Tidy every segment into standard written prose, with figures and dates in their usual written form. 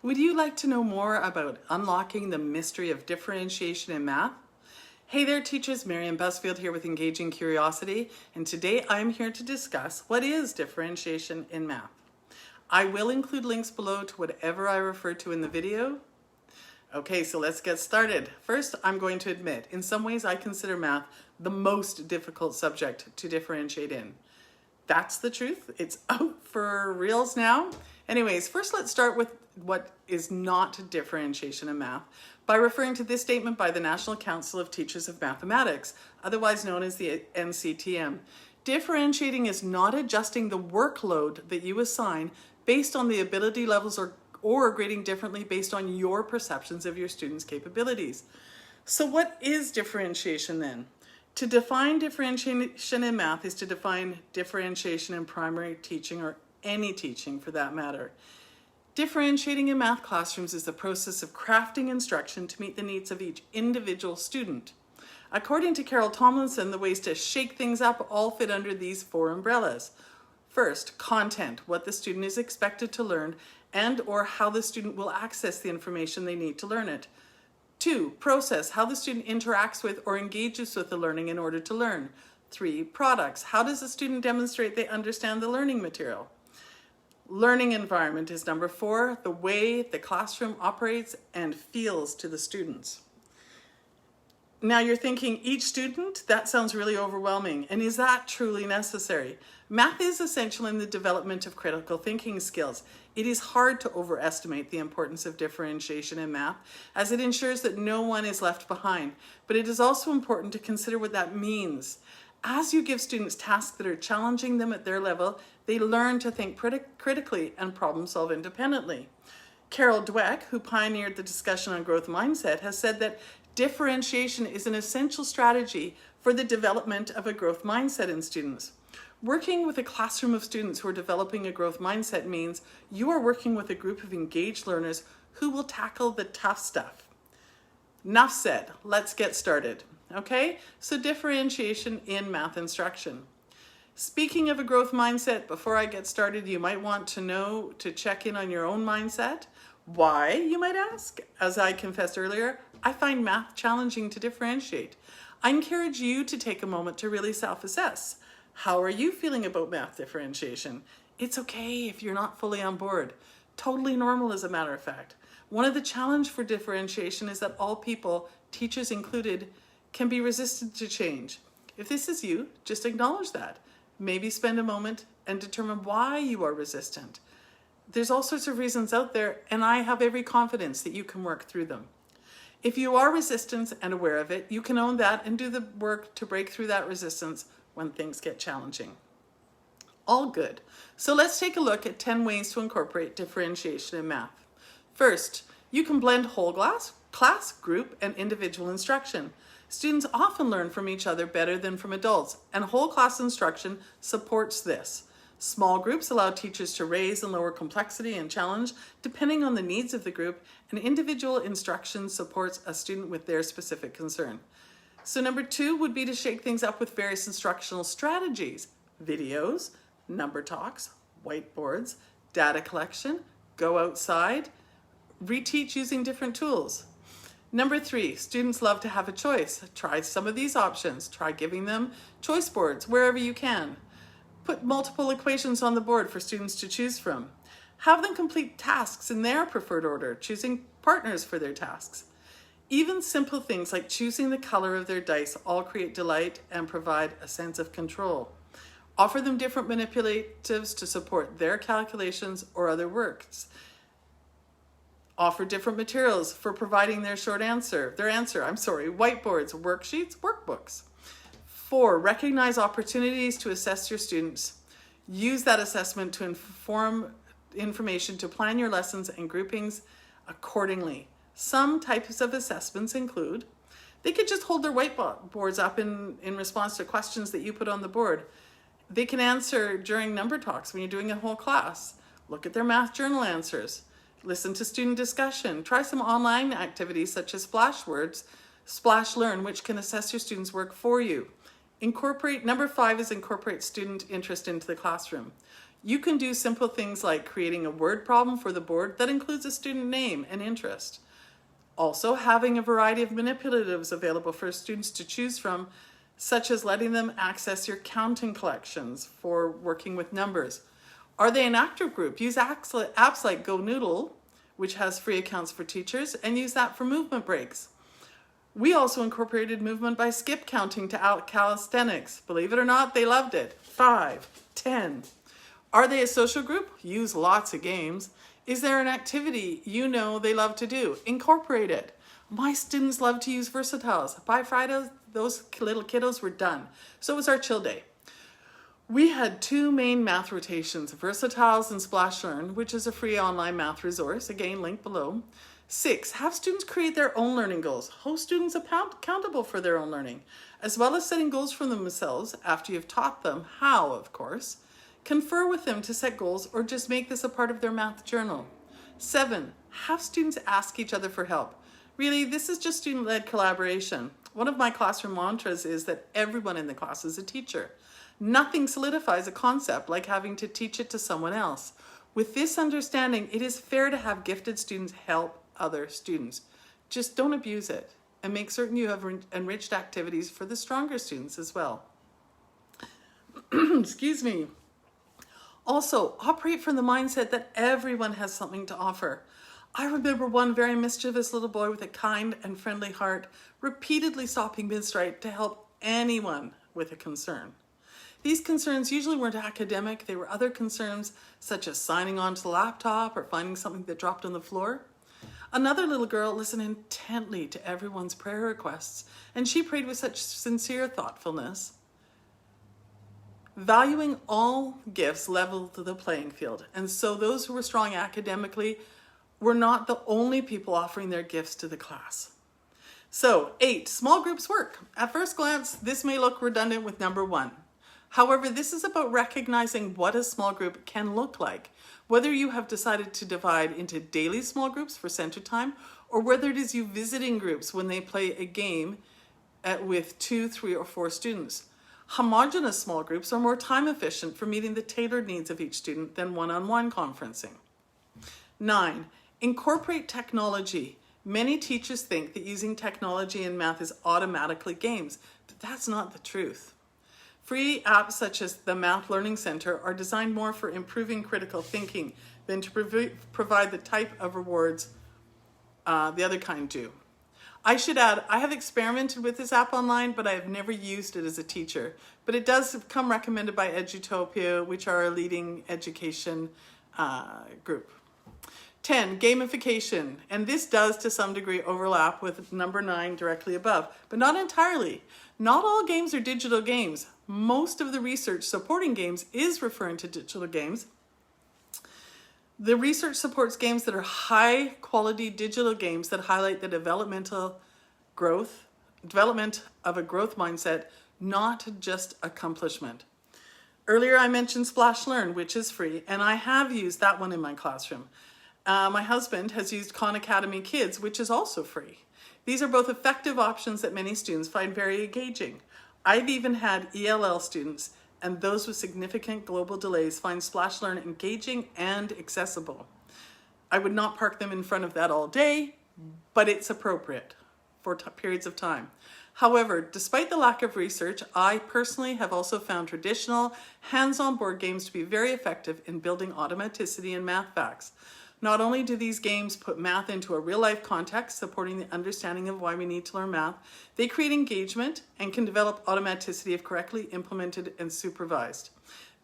Would you like to know more about unlocking the mystery of differentiation in math? Hey there teachers, Marian Busfield here with Engaging Curiosity, and today I'm here to discuss what is differentiation in math. I will include links below to whatever I refer to in the video. Okay, so let's get started. First, I'm going to admit, in some ways I consider math the most difficult subject to differentiate in. That's the truth. It's out for reals now. Anyways, first let's start with what is not differentiation in math by referring to this statement by the National Council of Teachers of Mathematics, otherwise known as the NCTM. Differentiating is not adjusting the workload that you assign based on the ability levels or grading differently based on your perceptions of your students' capabilities. So what is differentiation then? To define differentiation in math is to define differentiation in primary teaching or any teaching for that matter. Differentiating in math classrooms is the process of crafting instruction to meet the needs of each individual student. According to Carol Tomlinson, the ways to shake things up all fit under these four umbrellas. First, content, what the student is expected to learn and or how the student will access the information they need to learn it. 2, process, how the student interacts with or engages with the learning in order to learn. 3, products, how does the student demonstrate they understand the learning material? Learning environment is number 4, the way the classroom operates and feels to the students. Now you're thinking, each student? That sounds really overwhelming. And is that truly necessary? Math is essential in the development of critical thinking skills. It is hard to overestimate the importance of differentiation in math, as it ensures that no one is left behind. But it is also important to consider what that means. As you give students tasks that are challenging them at their level, they learn to think critically and problem solve independently. Carol Dweck, who pioneered the discussion on growth mindset, has said that differentiation is an essential strategy for the development of a growth mindset in students. Working with a classroom of students who are developing a growth mindset means you are working with a group of engaged learners who will tackle the tough stuff. Enough said, let's get started. Okay, so differentiation in math instruction. Speaking of a growth mindset, before I get started, you might want to know to check in on your own mindset. Why, you might ask? As I confessed earlier, I find math challenging to differentiate. I encourage you to take a moment to really self-assess. How are you feeling about math differentiation? It's okay if you're not fully on board. Totally normal, as a matter of fact. One of the challenges for differentiation is that all people, teachers included, can be resistant to change. If this is you, just acknowledge that. Maybe spend a moment and determine why you are resistant. There's all sorts of reasons out there, and I have every confidence that you can work through them. If you are resistant and aware of it, you can own that and do the work to break through that resistance when things get challenging. All good. So let's take a look at 10 ways to incorporate differentiation in math. First, you can blend whole class, group, and individual instruction. Students often learn from each other better than from adults, and whole class instruction supports this. Small groups allow teachers to raise and lower complexity and challenge depending on the needs of the group, and individual instruction supports a student with their specific concern. So number 2 would be to shake things up with various instructional strategies: videos, number talks, whiteboards, data collection, go outside, reteach using different tools. Number 3, students love to have a choice. Try some of these options. Try giving them choice boards wherever you can. Put multiple equations on the board for students to choose from. Have them complete tasks in their preferred order, choosing partners for their tasks. Even simple things like choosing the color of their dice all create delight and provide a sense of control. Offer them different manipulatives to support their calculations or other works. Offer different materials for providing their whiteboards, worksheets, workbooks. 4, recognize opportunities to assess your students. Use that assessment to inform information to plan your lessons and groupings accordingly. Some types of assessments include, they could just hold their whiteboards up in response to questions that you put on the board. They can answer during number talks when you're doing a whole class. Look at their math journal answers. Listen to student discussion. Try some online activities such as Splash Learn, which can assess your students' work for you. Number 5 is incorporate student interest into the classroom. You can do simple things like creating a word problem for the board that includes a student name and interest. Also, having a variety of manipulatives available for students to choose from, such as letting them access your counting collections for working with numbers. Are they an active group? Use apps like Go Noodle, which has free accounts for teachers, and use that for movement breaks. We also incorporated movement by skip counting to calisthenics. Believe it or not, they loved it. 5, 10. Are they a social group? Use lots of games. Is there an activity you know they love to do? Incorporate it. My students love to use Versatiles. By Friday, those little kiddos were done. So was our chill day. We had 2 main math rotations, Versatiles and Splash Learn, which is a free online math resource, again, link below. 6, have students create their own learning goals. Hold students accountable for their own learning, as well as setting goals for themselves after you've taught them how, of course. Confer with them to set goals or just make this a part of their math journal. 7, have students ask each other for help. Really, this is just student-led collaboration. One of my classroom mantras is that everyone in the class is a teacher. Nothing solidifies a concept like having to teach it to someone else. With this understanding, it is fair to have gifted students help other students. Just don't abuse it, and make certain you have enriched activities for the stronger students as well. Excuse me. Also, operate from the mindset that everyone has something to offer. I remember one very mischievous little boy with a kind and friendly heart repeatedly stopping mid-stride to help anyone with a concern. These concerns usually weren't academic. They were other concerns such as signing on to the laptop or finding something that dropped on the floor. Another little girl listened intently to everyone's prayer requests, and she prayed with such sincere thoughtfulness. Valuing all gifts leveled the playing field, and so those who were strong academically were not the only people offering their gifts to the class. So 8, small groups work. At first glance, this may look redundant with number 1. However, this is about recognizing what a small group can look like, whether you have decided to divide into daily small groups for center time, or whether it is you visiting groups when they play a game with 2, 3, or 4 students. Homogeneous small groups are more time efficient for meeting the tailored needs of each student than one-on-one conferencing. 9, incorporate technology. Many teachers think that using technology in math is automatically games, but that's not the truth. Free apps such as the Math Learning Center are designed more for improving critical thinking than to provide the type of rewards the other kind do. I should add, I have experimented with this app online, but I have never used it as a teacher. But it does come recommended by Edutopia, which are a leading education group. 10, gamification. And this does to some degree overlap with number 9 directly above, but not entirely. Not all games are digital games. Most of the research supporting games is referring to digital games. The research supports games that are high quality digital games that highlight the development of a growth mindset, not just accomplishment. Earlier I mentioned Splash Learn, which is free, and I have used that one in my classroom. My husband has used Khan Academy Kids, which is also free. These are both effective options that many students find very engaging. I've even had ELL students and those with significant global delays find Splash Learn engaging and accessible. I would not park them in front of that all day, but it's appropriate for periods of time. However, despite the lack of research, I personally have also found traditional hands-on board games to be very effective in building automaticity in math facts. Not only do these games put math into a real-life context, supporting the understanding of why we need to learn math, they create engagement and can develop automaticity if correctly implemented and supervised.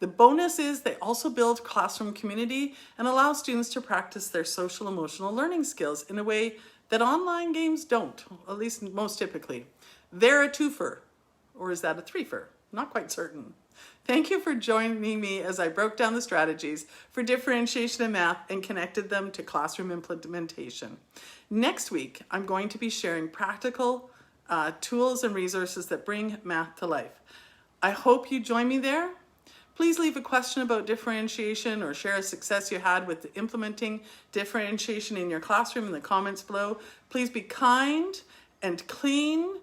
The bonus is they also build classroom community and allow students to practice their social emotional learning skills in a way that online games don't, at least most typically. They're a twofer, or is that a threefer? Not quite certain. Thank you for joining me as I broke down the strategies for differentiation in math and connected them to classroom implementation. Next week, I'm going to be sharing practical tools and resources that bring math to life. I hope you join me there. Please leave a question about differentiation or share a success you had with implementing differentiation in your classroom in the comments below. Please be kind and clean.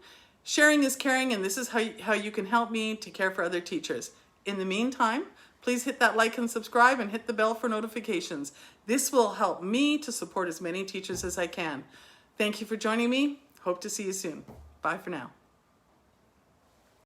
Sharing is caring, and this is how you can help me to care for other teachers. In the meantime, Please hit that like and subscribe and hit the bell for notifications. This will help me to support as many teachers as I can. Thank you for joining me. Hope to see you soon. Bye for now.